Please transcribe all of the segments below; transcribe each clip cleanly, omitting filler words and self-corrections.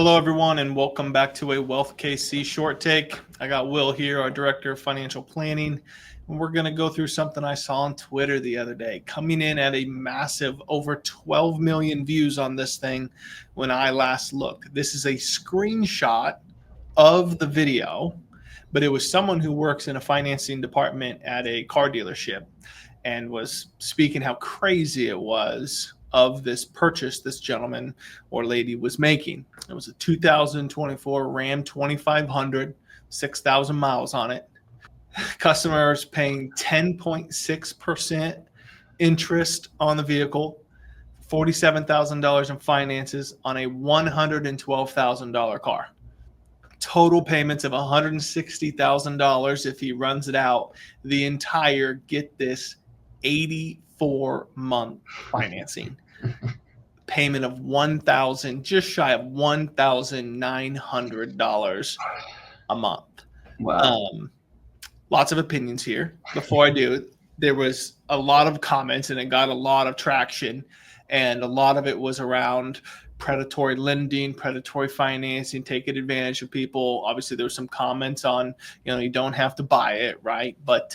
Hello, everyone, and welcome back to a Wealth KC short take. I got Will here, our Director of Financial Planning, and we're going to go through something I saw on Twitter the other day, coming in at a massive over 12 million views on this thing when I last looked. This is a screenshot of the video, but it was someone who works in a financing department at a car dealership and was speaking how crazy it was of this purchase this gentleman or lady was making. It was a 2024 Ram 2500, 6,000 miles on it. Customers paying 10.6% interest on the vehicle, $47,000 in finances on a $112,000 car. Total payments of $160,000 if he runs it out the entire, get this, 84-month financing. Payment of just shy of $1,900 a month. Wow. Lots of opinions here. Before I do, there was a lot of comments and it got a lot of traction, and a lot of it was around predatory lending, predatory financing, taking advantage of people. Obviously, there were some comments on, you don't have to buy it, right? But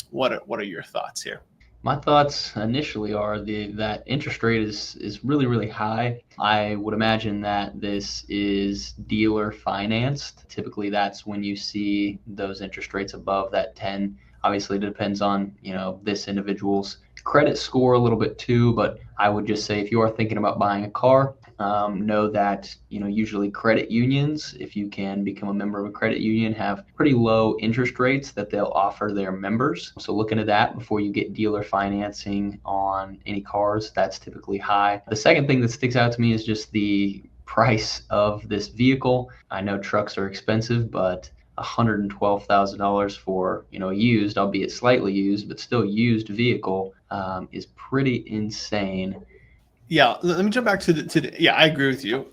what are your thoughts here? My thoughts initially are that interest rate is really, really high. I would imagine that this is dealer financed. Typically, that's when you see those interest rates above that 10. Obviously, it depends on, this individual's credit score a little bit too, but I would just say if you are thinking about buying a car, know that, usually credit unions, if you can become a member of a credit union, have pretty low interest rates that they'll offer their members. So look into that before you get dealer financing on any cars. That's typically high. The second thing that sticks out to me is just the price of this vehicle. I know trucks are expensive, but $112,000 for a used, albeit slightly used, but still used vehicle is pretty insane. Yeah, let me jump back to the yeah, I agree with you.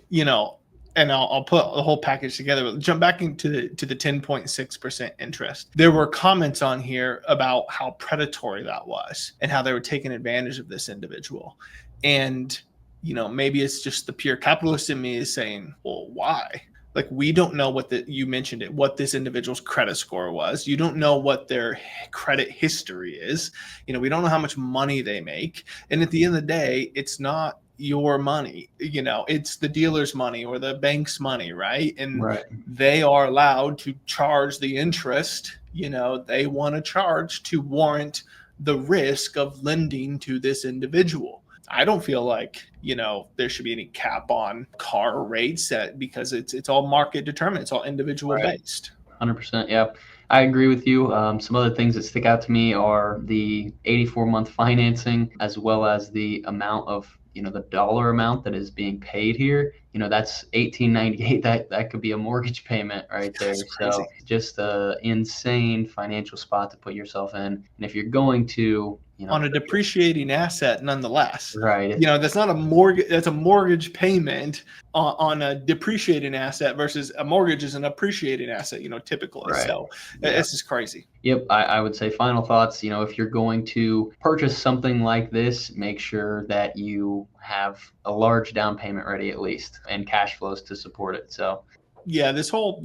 And I'll put the whole package together. But jump back into the 10.6% interest. There were comments on here about how predatory that was and how they were taking advantage of this individual. And maybe it's just the pure capitalist in me is saying, well, why? Like, we don't know what you mentioned it, what this individual's credit score was. You don't know what their credit history is. We don't know how much money they make. And at the end of the day, it's not your money. It's the dealer's money or the bank's money, right? And Right. They are allowed to charge the interest, they want to charge to warrant the risk of lending to this individual. I don't feel like, there should be any cap on car rates because it's all market determined. It's all individual based. 100%. Yeah, I agree with you. Some other things that stick out to me are the 84-month financing, as well as the amount of, the dollar amount that is being paid here. That's $1,898. That could be a mortgage payment right there. So just an insane financial spot to put yourself in. And if you're going to, on a depreciating asset, nonetheless, right? That's not a mortgage. That's a mortgage payment on a depreciating asset versus a mortgage is an appreciating asset. Typically. Right. So This is crazy. Yep, I would say final thoughts. If you're going to purchase something like this, make sure that you have a large down payment ready at least and cash flows to support it. So yeah, this whole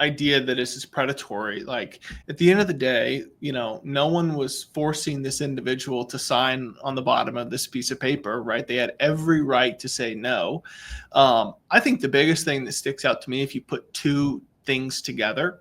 idea that this is predatory, at the end of the day, no one was forcing this individual to sign on the bottom of this piece of paper, right? They had every right to say no. I think the biggest thing that sticks out to me, if you put two things together,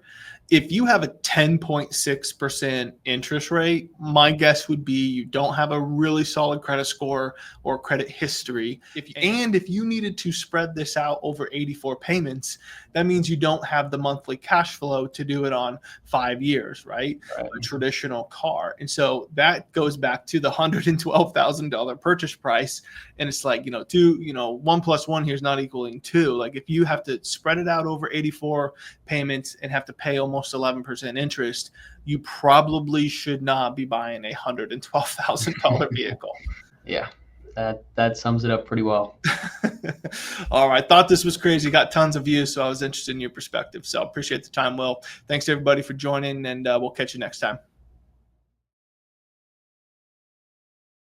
if you have a 10.6% interest rate, my guess would be you don't have a really solid credit score or credit history. If you needed to spread this out over 84 payments, that means you don't have the monthly cash flow to do it on 5 years, right? A traditional car. And so that goes back to the $112,000 purchase price. And it's like, 1 plus 1 here is not equaling 2. Like, if you have to spread it out over 84 payments and have to pay almost 11% interest, you probably should not be buying a $112,000 vehicle. Yeah, that sums it up pretty well. All right. Thought this was crazy. Got tons of views, so I was interested in your perspective. So appreciate the time, Will. Thanks, everybody, for joining, and we'll catch you next time.